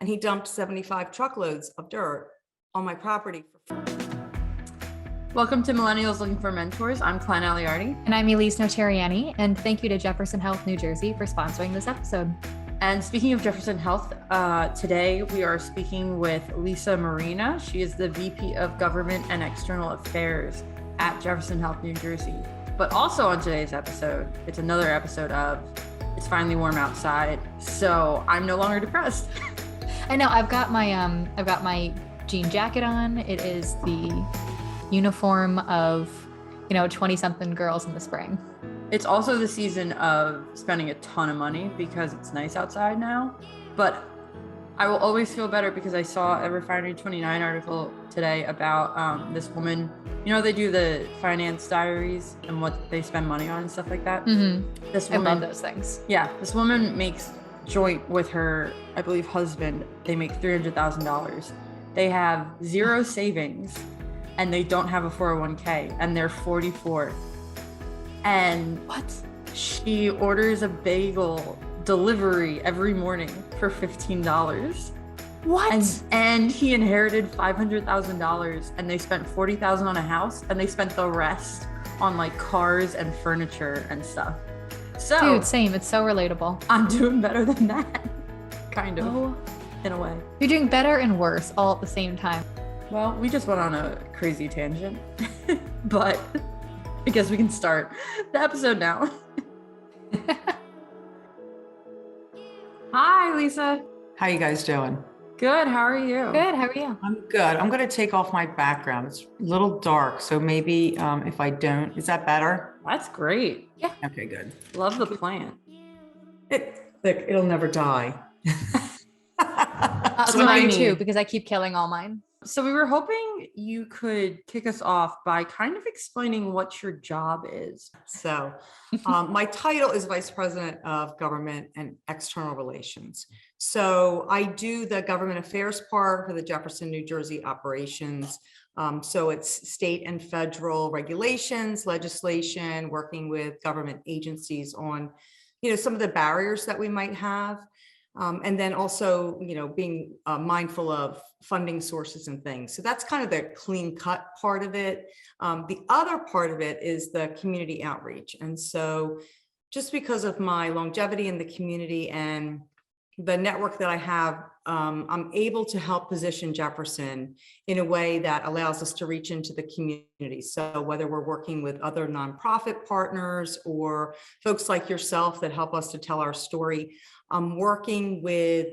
and he dumped 75 truckloads of dirt on my property. Welcome to Millennials Looking for Mentors. I'm Klein Aliardi. And I'm Elyse Notariani. And thank you to Jefferson Health, New Jersey for sponsoring this episode. And speaking of Jefferson Health, today we are speaking with Morina. She is the VP of Government and External Affairs at Jefferson Health, New Jersey. But also on today's episode, it's another episode of It's Finally Warm Outside, so I'm no longer depressed. I know, I've got my jean jacket on. It is the uniform of, 20-something girls in the spring. It's also the season of spending a ton of money because it's nice outside now. But I will always feel better because I saw a Refinery 29 article today about this woman. They do the finance diaries and what they spend money on and stuff like that. Mm-hmm. This woman, I love those things. Yeah, this woman makes joint with her, I believe, husband. They make $300,000. They have zero savings and they don't have a 401k and they're 44. And what? She orders a bagel delivery every morning for $15. What? And he inherited $500,000 and they spent $40,000 on a house and they spent the rest on like cars and furniture and stuff. So dude, same. It's so relatable. I'm doing better than that. Kind of, in a way. You're doing better and worse all at the same time. Well, we just went on a crazy tangent, but I guess we can start the episode now. Hi, Lisa. How you guys doing? Good. How are you? Good. How are you? I'm good. I'm going to take off my background. It's a little dark, so maybe if I don't, is that better? That's great. Yeah. Okay, good. Love the plant. It'll never die. Mine too, because I keep killing all mine. So we were hoping you could kick us off by kind of explaining what your job is. So my title is Vice President of Government and External Relations. So I do the government affairs part for the Jefferson, New Jersey operations. So it's state and federal regulations, legislation, working with government agencies on, some of the barriers that we might have. And then also, being mindful of funding sources and things. So that's kind of the clean cut part of it. The other part of it is the community outreach. And so just because of my longevity in the community and the network that I have, I'm able to help position Jefferson in a way that allows us to reach into the community. So whether we're working with other nonprofit partners or folks like yourself that help us to tell our story, I'm working with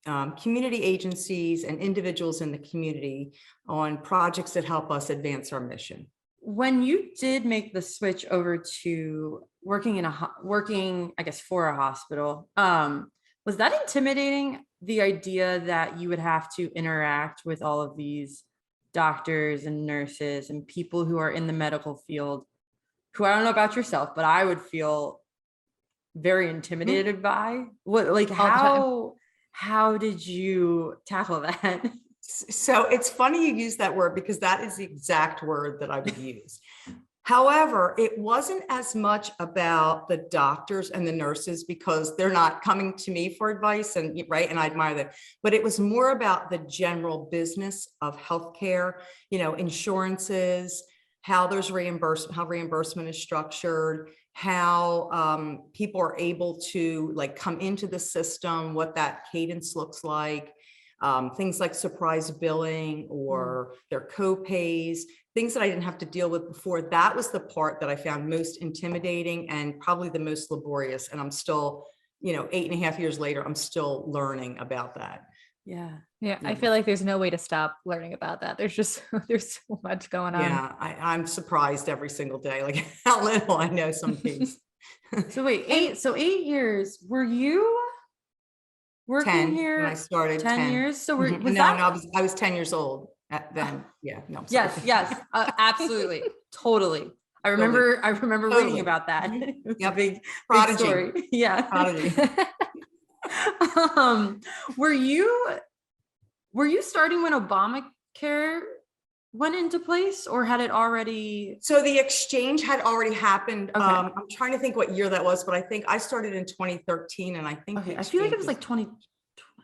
community agencies and individuals in the community on projects that help us advance our mission. When you did make the switch over to working I guess, for a hospital, was that intimidating, the idea that you would have to interact with all of these doctors and nurses and people who are in the medical field, who I don't know about yourself, but I would feel very intimidated by? How did you tackle that? So it's funny you use that word because that is the exact word that I would use. However, it wasn't as much about the doctors and the nurses because they're not coming to me for advice and I admire that, but it was more about the general business of healthcare, insurances, how there's reimbursement, how reimbursement is structured, how people are able to come into the system, what that cadence looks like, things like surprise billing or their co-pays, things that I didn't have to deal with before. That was the part that I found most intimidating and probably the most laborious. And I'm still, 8.5 years later, I'm still learning about that. Yeah. I feel like there's no way to stop learning about that. There's so much going on. Yeah, I'm surprised every single day, how little I know some things. So wait, 8 years. Were you working 10 here? when I started 10 years. So was no, that? I was 10 years old then. Yeah, no. I'm Yes, sorry. yes, absolutely, totally. I remember reading about that. It's a big Prodigy. story. Yeah. Prodigy. Were you starting when Obamacare went into place, or had it already? So the exchange had already happened. Okay. I'm trying to think what year that was, but I think I started in 2013, and I think Okay, I feel like it was like 20.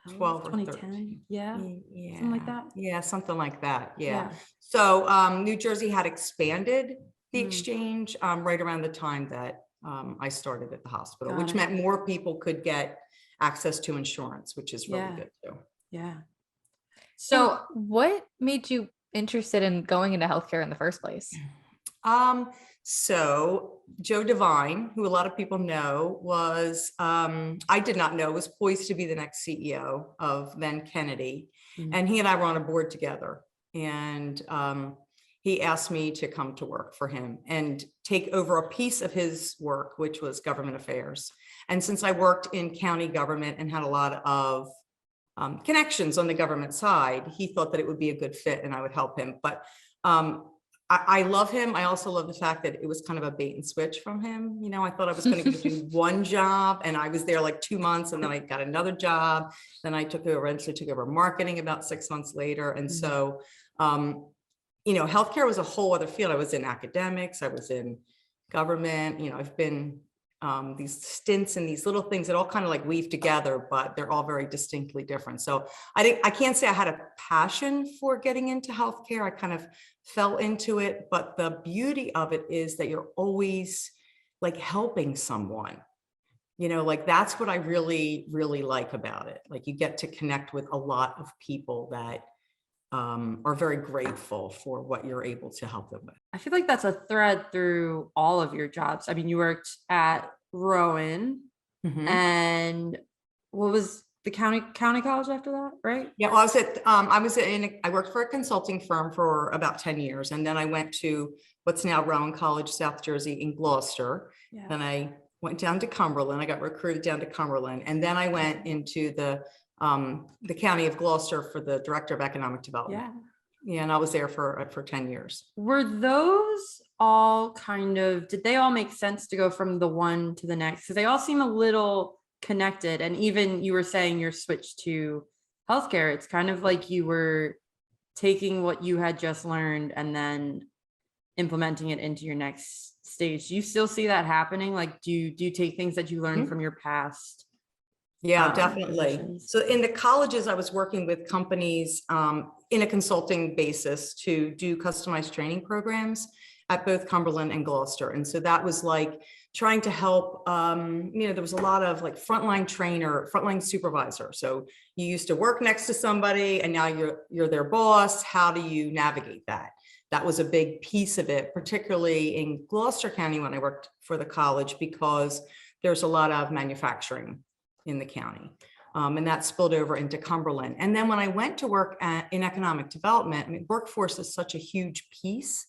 12 or 2010. 13. Yeah. Yeah. Something like that. Yeah, something like that. Yeah. Yeah. So New Jersey had expanded the Mm. exchange right around the time that I started at the hospital, Got which it. meant more people could get access to insurance, which is really Yeah. good too. Yeah. So what made you interested in going into healthcare in the first place? So Joe Devine, who a lot of people know, was, I did not know, was poised to be the next CEO of then Kennedy. Mm. And he and I were on a board together. And he asked me to come to work for him and take over a piece of his work, which was government affairs. And since I worked in county government and had a lot of connections on the government side, he thought that it would be a good fit and I would help him. But I love him. I also love the fact that it was kind of a bait and switch from him. You know, I thought I was going to do one job and I was there like 2 months and then I got another job. Then I eventually took over marketing about 6 months later. And so, you know, healthcare was a whole other field. I was in academics, I was in government, you know, I've been these stints and these little things that all kind of like weave together, but they're all very distinctly different. So I can't say I had a passion for getting into healthcare. I kind of fell into it, but the beauty of it is that you're always like helping someone, you know, like that's what I really, really like about it. Like you get to connect with a lot of people that are very grateful for what you're able to help them with. I feel like that's a thread through all of your jobs. I mean, you worked at Rowan and what was the county college after that, right? Yeah, well, I worked for a consulting firm for about 10 years. And then I went to what's now Rowan College, South Jersey in Gloucester. Yeah. Then I went down to Cumberland. I got recruited down to Cumberland. And then I went into the county of Gloucester for the director of economic development. Yeah, and I was there for 10 years. Were those all did they all make sense to go from the one to the next? Because they all seem a little connected. And even you were saying your switch to healthcare, it's kind of like you were taking what you had just learned and then implementing it into your next stage. Do you still see that happening? Like, do you take things that you learned from your past? Yeah, definitely. positions? So in the colleges, I was working with companies in a consulting basis to do customized training programs at both Cumberland and Gloucester. And so that was like trying to help, you know, there was a lot of like frontline trainer, frontline supervisor. So you used to work next to somebody and now you're their boss. How do you navigate that? That was a big piece of it, particularly in Gloucester County when I worked for the college, because there's a lot of manufacturing in the county. And that spilled over into Cumberland. And then when I went to work in economic development, I mean, workforce is such a huge piece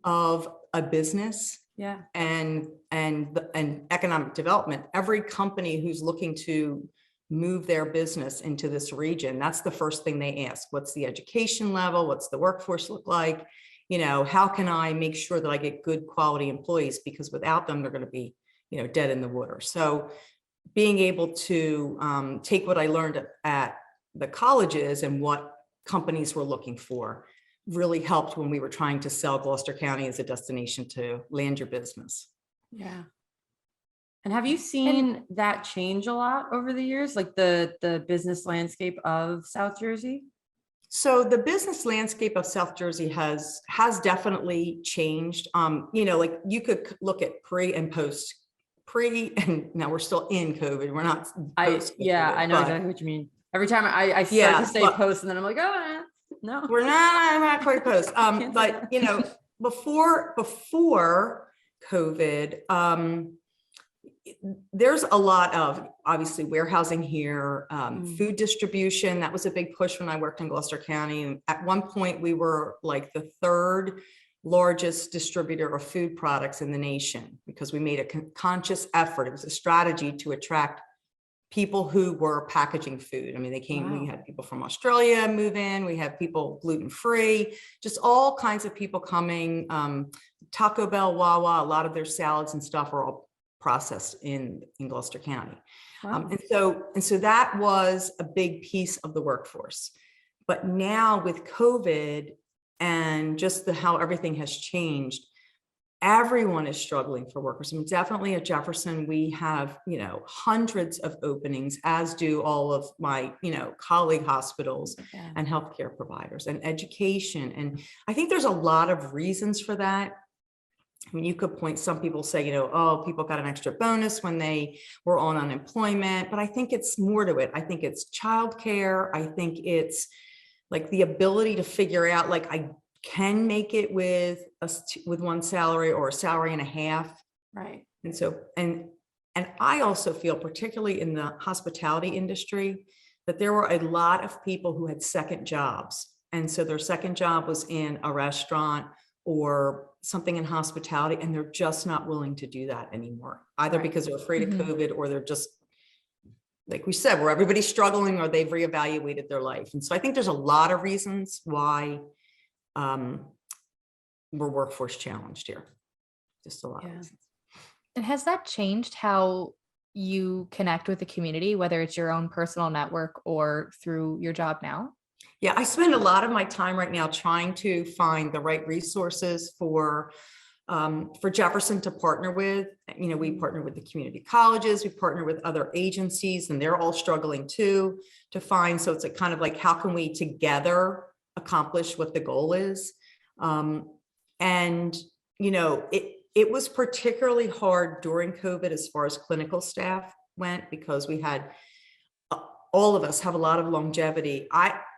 of a business. Yeah. And economic development. Every company who's looking to move their business into this region, that's the first thing they ask. What's the education level? What's the workforce look like? You know, how can I make sure that I get good quality employees? Because without them, they're going to be, you know, dead in the water. So being able to take what I learned at the colleges and what companies were looking for really helped when we were trying to sell Gloucester County as a destination to land your business. Yeah. And have you seen that change a lot over the years, like the business landscape of South Jersey? So the business landscape of South Jersey has definitely changed. You know, like you could look at pre and post. And now we're still in COVID. We're not. I know exactly what you mean. Every time I start to say post, and then I'm like, oh no, we're not quite post. But you know, before COVID, there's a lot of obviously warehousing here, food distribution. That was a big push when I worked in Gloucester County. At one point, we were like the third largest distributor of food products in the nation because we made a conscious effort. It was a strategy to attract people who were packaging food. I mean, they came, we had people from Australia move in, we had people gluten-free, just all kinds of people coming. Taco Bell, Wawa, a lot of their salads and stuff are all processed in Gloucester County. And so that was a big piece of the workforce. But now with COVID, and just how everything has changed, everyone is struggling for workers. I mean, definitely at Jefferson, we have, hundreds of openings, as do all of my, colleague hospitals Yeah. and healthcare providers and education. And I think there's a lot of reasons for that. I mean, you could point, some people say, oh, people got an extra bonus when they were on unemployment, but I think it's more to it. I think it's childcare. I think it's like the ability to figure out, like, I can make it with one salary or a salary and a half. Right. And so, and I also feel, particularly in the hospitality industry, that there were a lot of people who had second jobs. And so their second job was in a restaurant or something in hospitality, and they're just not willing to do that anymore, either Right. because they're afraid Mhm. of COVID, or they're just, like we said, where everybody's struggling, or they've reevaluated their life. And so I think there's a lot of reasons why we're workforce challenged here. Just a lot of Yeah. reasons. And has that changed how you connect with the community, whether it's your own personal network or through your job now? Yeah, I spend a lot of my time right now trying to find the right resources for Jefferson to partner with. We partner with the community colleges, we partner with other agencies, and they're all struggling too to find. So it's kind of like, how can we together accomplish what the goal is? And it was particularly hard during COVID as far as clinical staff went, because we had all of us have a lot of longevity.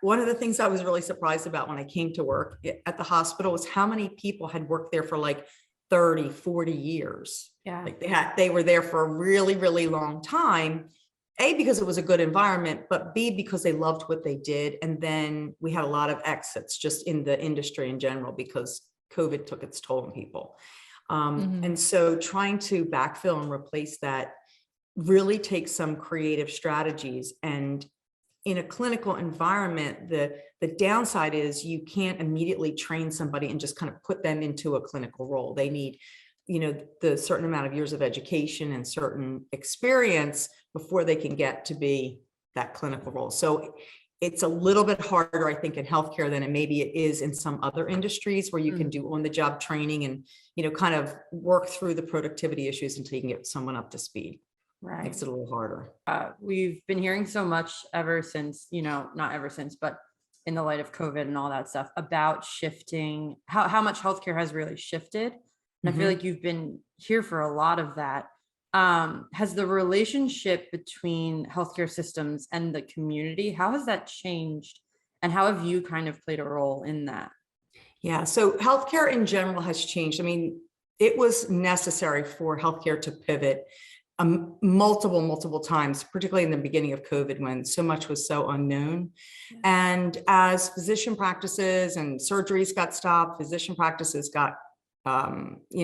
One of the things I was really surprised about when I came to work at the hospital was how many people had worked there for like 30, 40 years. Yeah. Like they were there for a really, really long time. A, because it was a good environment, but B, because they loved what they did. And then we had a lot of exits just in the industry in general, because COVID took its toll on people. And so trying to backfill and replace that really takes some creative strategies. And in a clinical environment, the downside is you can't immediately train somebody and just kind of put them into a clinical role. They need, the certain amount of years of education and certain experience before they can get to be that clinical role. So it's a little bit harder, I think, in healthcare than maybe it is in some other industries, where you can do on-the-job training and, kind of work through the productivity issues until you can get someone up to speed. Right. Makes it a little harder. We've been hearing so much ever since, not ever since, but in the light of COVID and all that stuff, about shifting, how much healthcare has really shifted. And I feel like you've been here for a lot of that. Has the relationship between healthcare systems and the community, how has that changed? And how have you kind of played a role in that? Yeah, so healthcare in general has changed. I mean, it was necessary for healthcare to pivot multiple times, particularly in the beginning of COVID, when so much was so unknown. Yeah. And as physician practices and surgeries got stopped, physician practices got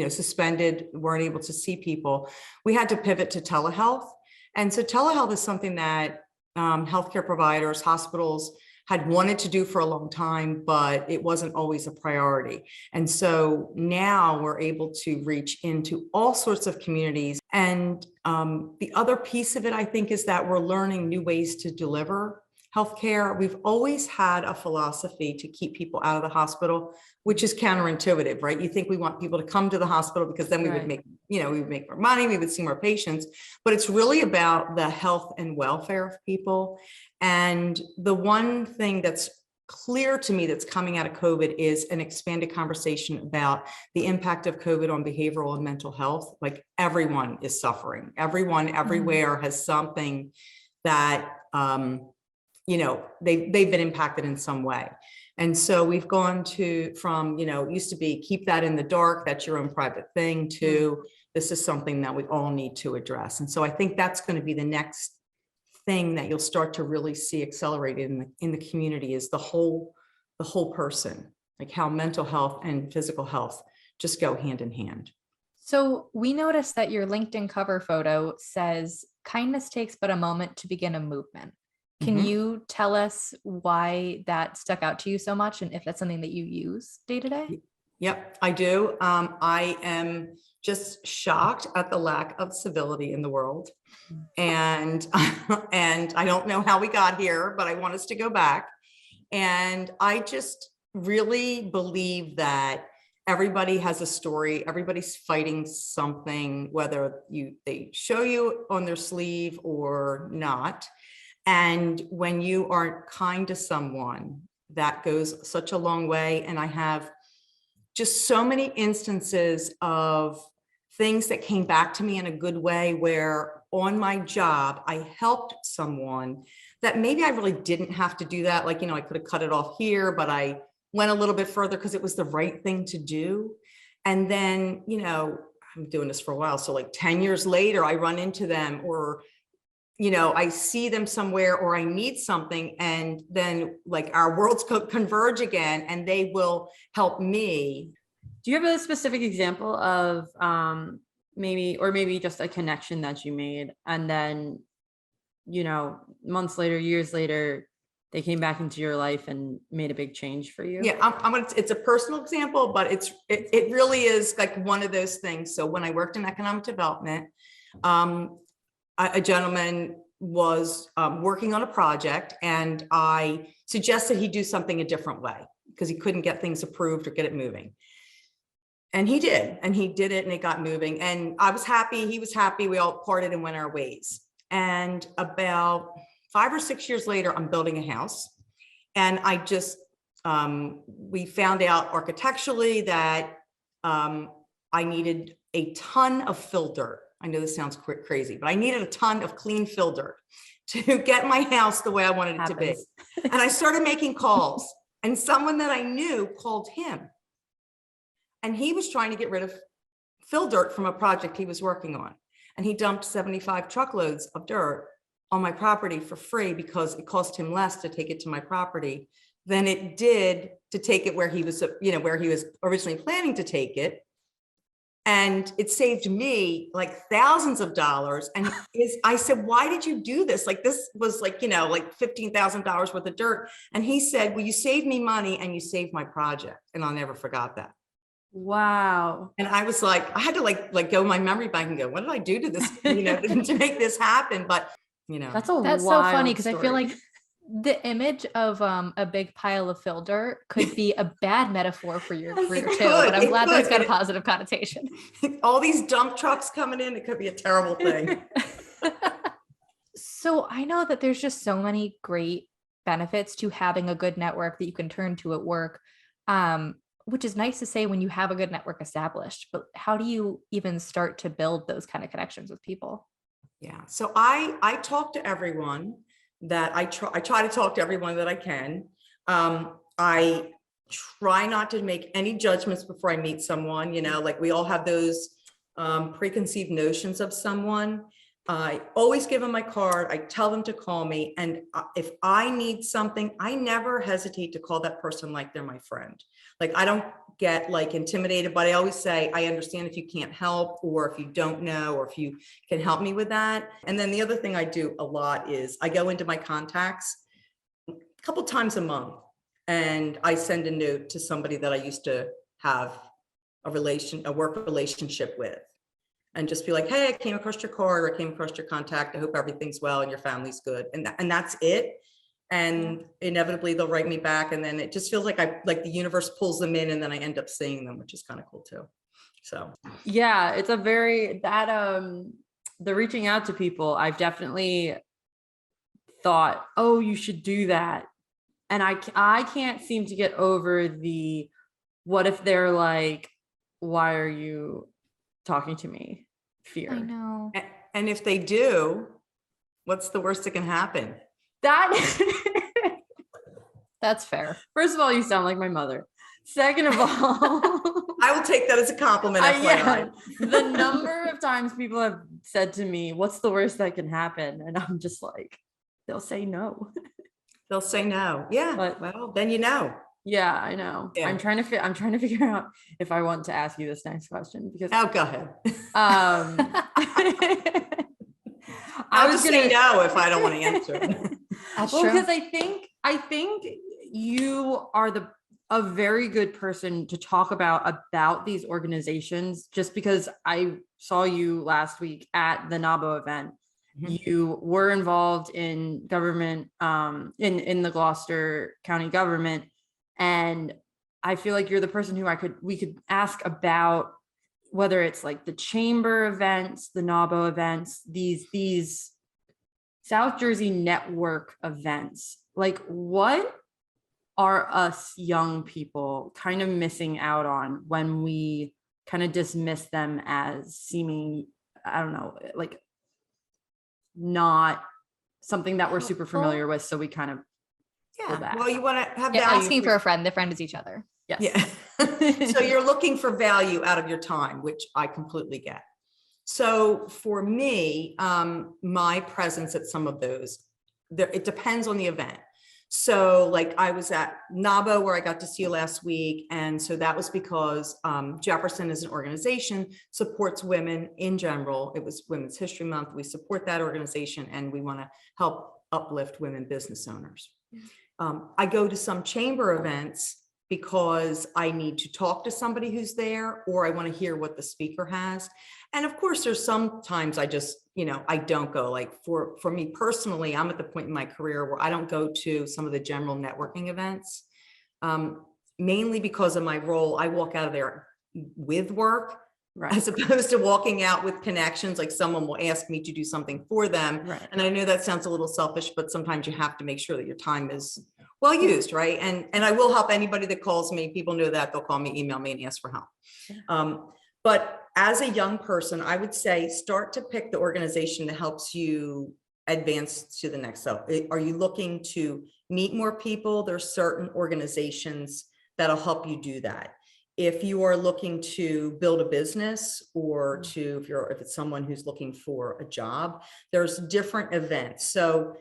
suspended, weren't able to see people, we had to pivot to telehealth. And so telehealth is something that healthcare providers, hospitals had wanted to do for a long time, but it wasn't always a priority. And so now we're able to reach into all sorts of communities. And the other piece of it, I think, is that we're learning new ways to deliver healthcare. We've always had a philosophy to keep people out of the hospital, which is counterintuitive, right? You think we want people to come to the hospital because then we would make, we would make more money, we would see more patients, but it's really about the health and welfare of people. And the one thing that's clear to me that's coming out of COVID is an expanded conversation about the impact of COVID on behavioral and mental health. Like, everyone is suffering. Everyone everywhere has something that, they've been impacted in some way. And so we've gone from, it used to be keep that in the dark, that's your own private thing, to this is something that we all need to address. And so I think that's going to be the next thing that you'll start to really see accelerated in the community, is the whole person, like how mental health and physical health just go hand in hand. So we noticed that your LinkedIn cover photo says, "Kindness takes but a moment to begin a movement." Can you tell us why that stuck out to you so much, and if that's something that you use day to day? Yep, I do. I am just shocked at the lack of civility in the world. And, and I don't know how we got here, but I want us to go back. And I just really believe that everybody has a story. Everybody's fighting something, whether they show you on their sleeve or not. And when you are kind to someone, that goes such a long way. And I have just so many instances of things that came back to me in a good way, where on my job, I helped someone that maybe I really didn't have to do that. Like, I could have cut it off here, but I went a little bit further because it was the right thing to do. And then, I'm doing this for a while. So like 10 years later, I run into them, or, I see them somewhere, or I need something. And then like our worlds converge again, and they will help me. Do you have a specific example of maybe just a connection that you made, and then, months later, years later, they came back into your life and made a big change for you? Yeah, it's a personal example, but it really is like one of those things. So when I worked in economic development, a gentleman was working on a project, and I suggested he do something a different way because he couldn't get things approved or get it moving. And he did it, and it got moving. And I was happy, he was happy, we all parted and went our ways. And about 5 or 6 years later, I'm building a house, and I just, we found out architecturally that I needed a ton of fill dirt. I know this sounds crazy, but I needed a ton of clean fill dirt to get my house the way I wanted it to be. And I started making calls, and someone that I knew called him. And he was trying to get rid of fill dirt from a project he was working on. And he dumped 75 truckloads of dirt on my property for free, because it cost him less to take it to my property than it did to take it where he was, where he was originally planning to take it. And it saved me like thousands of dollars. And I said, why did you do this? Like, this was like, like $15,000 worth of dirt. And he said, well, you saved me money and you saved my project. And I'll never forgot that. Wow. And I was like, I had to like go in my memory bank and go, what did I do to this, to make this happen? But that's so funny, because I feel like the image of a big pile of fill dirt could be a bad metaphor for your career too. But I'm glad that it's got a positive connotation. All these dump trucks coming in, it could be a terrible thing. So I know that there's just so many great benefits to having a good network that you can turn to at work. Which is nice to say when you have a good network established, but how do you even start to build those kind of connections with people? Yeah. So I talk to everyone that I try to talk to everyone that I can. I try not to make any judgments before I meet someone, like we all have those preconceived notions of someone. I always give them my card. I tell them to call me. And if I need something, I never hesitate to call that person like they're my friend. Like, I don't get like intimidated, but I always say, I understand if you can't help, or if you don't know, or if you can help me with that. And then the other thing I do a lot is I go into my contacts a couple times a month, and I send a note to somebody that I used to have a work relationship with. And just be like, hey, I came across your card, or I came across your contact. I hope everything's well and your family's good. And that's it. And inevitably they'll write me back. And then it just feels like the universe pulls them in, and then I end up seeing them, which is kind of cool too. So yeah, it's the reaching out to people. I've definitely thought, oh, you should do that. And I can't seem to get over what if they're like, why are you talking to me? Fear. I know. And if they do, what's the worst that can happen? That's fair. First of all, you sound like my mother. Second of all, I will take that as a compliment. Yeah, the number of times people have said to me, what's the worst that can happen? And I'm just like, they'll say no. They'll say no. Yeah. But, well, then you know. Yeah, I know. Yeah. I'm trying to figure out if I want to ask you this next question, because go ahead. I was going to say no if I don't want to answer. That's well, true. because I think you are a very good person to talk about these organizations, just because I saw you last week at the NABO event. Mm-hmm. You were involved in government, in the Gloucester County government. And I feel like you're the person who we could ask about whether it's like the chamber events, the NAWBO events, these South Jersey network events. Like, what are us young people kind of missing out on when we kind of dismiss them as seeming, I don't know, like not something that we're super familiar with, so we kind of pull Yeah, back. well, you want to have Yeah, value. asking for a friend. The friend is each other. Yes. Yeah. So you're looking for value out of your time, which I completely get. So for me, my presence at some of those, it depends on the event. So like I was at NAWBO where I got to see you last week. And so that was because Jefferson as an organization supports women in general. It was Women's History Month. We support that organization and we want to help uplift women business owners. I go to some chamber events because I need to talk to somebody who's there, or I want to hear what the speaker has. And of course, there's sometimes I just, I don't go. Like for me personally, I'm at the point in my career where I don't go to some of the general networking events, mainly because of my role. I walk out of there with work, right, as opposed to walking out with connections. Like someone will ask me to do something for them. Right. And I know that sounds a little selfish, but sometimes you have to make sure that your time is well used, right? And I will help anybody that calls me. People know that. They'll call me, email me, and ask for help. But as a young person, I would say start to pick the organization that helps you advance to the next level. Are you looking to meet more people? There's certain organizations that'll help you do that. If you are looking to build a business, or if it's someone who's looking for a job, there's different events. So,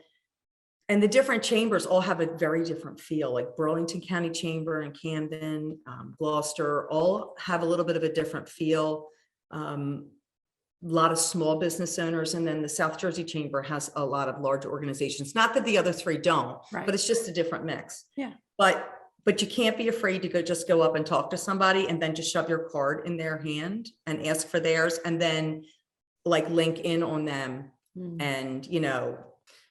and the different chambers all have a very different feel. Like Burlington County Chamber and Camden, Gloucester, all have a little bit of a different feel. A lot of small business owners, and then the South Jersey Chamber has a lot of large organizations. Not that the other three don't, right, but it's just a different mix. Yeah. But you can't be afraid to just go up and talk to somebody and then just shove your card in their hand and ask for theirs, and then like link in on them. And,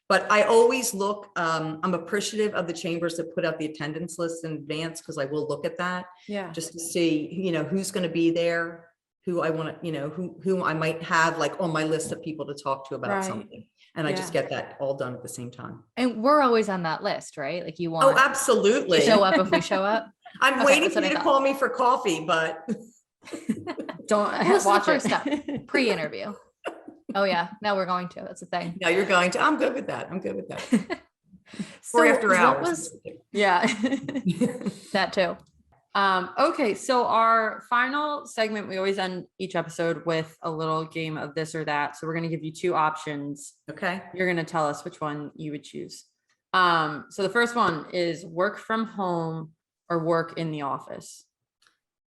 but I always look, I'm appreciative of the chambers that put out the attendance list in advance, because I will look at that. Yeah. Just to see, who's going to be there, who I want to, who I might have like on my list of people to talk to about something. And I just get that all done at the same time. And we're always on that list, right? Like you want. Oh, absolutely. To show up if we show up. I'm waiting for you to call me for coffee, but don't watch the first step. Pre-interview. Oh yeah, now we're going to. That's the thing. No, you're going to. I'm good with that. So after hours. Yeah. That too. Okay, so our final segment, we always end each episode with a little game of this or that. So we're going to give you two options. Okay. You're going to tell us which one you would choose. So the first one is work from home or work in the office.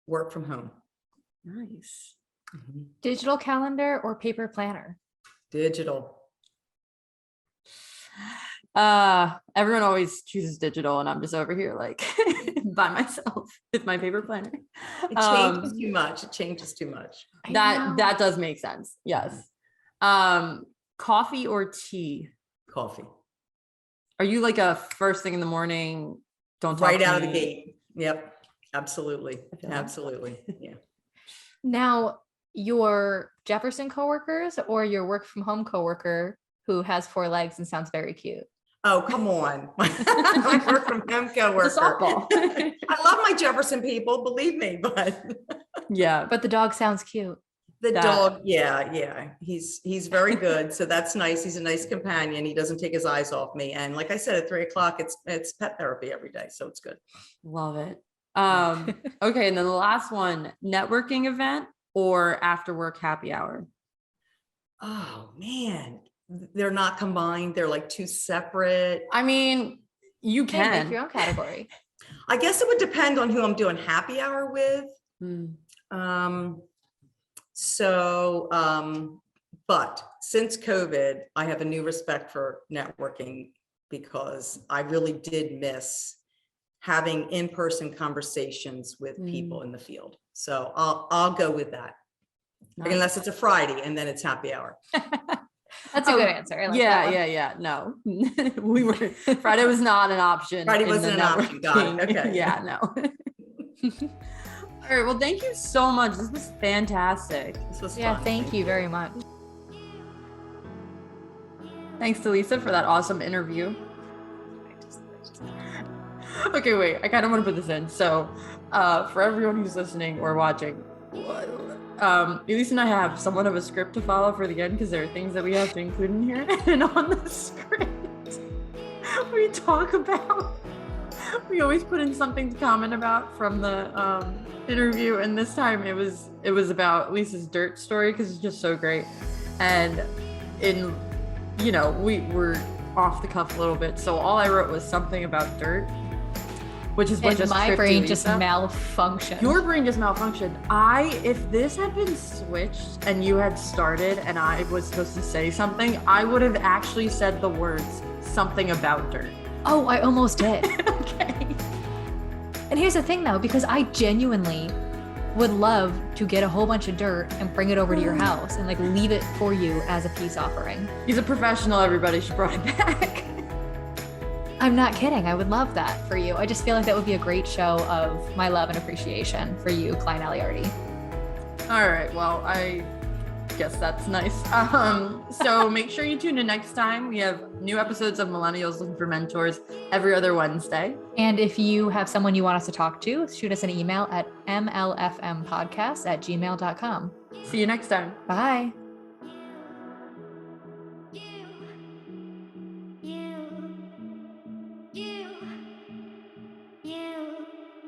Work from home. Nice. Mm-hmm. Digital calendar or paper planner? Digital. Everyone always chooses digital, and I'm just over here like by myself with my paper planner. It changes too much. It changes too much. That does make sense. Yes. Coffee or tea? Coffee. Are you like a first thing in the morning? Don't talk right out of the gate. Yep. Absolutely. Absolutely. Yeah. Now, your Jefferson coworkers or your work from home coworker who has 4 legs and sounds very cute? Oh, come on. My work from home coworker. I love my Jefferson people, believe me, but yeah. But the dog sounds cute. The dog, yeah. He's very good. So that's nice. He's a nice companion. He doesn't take his eyes off me. And like I said, at 3:00, it's pet therapy every day. So it's good. Love it. Okay. And then the last one, networking event or after work happy hour? Oh man, they're not combined. They're like 2 separate. I mean, you can make your own category. I guess it would depend on who I'm doing happy hour with. But since COVID, I have a new respect for networking, because I really did miss having in-person conversations with people in the field. So I'll go with that. Nice. Unless it's a Friday and then it's happy hour. That's a good answer. I like yeah. No, Friday was not an option. Friday wasn't an option. Got it. Okay. Yeah, no. All right. Well, thank you so much. This was fantastic. This was Yeah, fun. thank you very much. Thanks to Lisa for that awesome interview. Okay, wait. I kind of want to put this in. So, for everyone who's listening or watching, Elyse and I have somewhat of a script to follow for the end because there are things that we have to include in here. And on the script, we talk about. We always put in something to comment about from the interview, and this time it was about Lisa's dirt story because it's just so great. And we were off the cuff a little bit, so all I wrote was something about dirt, which is what And just my tripped brain you, just Lisa. malfunctioned. Your brain just malfunctioned. If this had been switched and you had started and I was supposed to say something, I would have actually said the words something about dirt. Oh, I almost did. Okay. And here's the thing though, because I genuinely would love to get a whole bunch of dirt and bring it over to your house and like leave it for you as a peace offering. He's a professional, everybody. She brought it back. I'm not kidding. I would love that for you. I just feel like that would be a great show of my love and appreciation for you, Klein Aliardi. All right. Well, I guess that's nice. So make sure you tune in next time. We have new episodes of Millennials Looking for Mentors every other Wednesday. And if you have someone you want us to talk to, shoot us an email at mlfmpodcast@gmail.com. See you next time. Bye.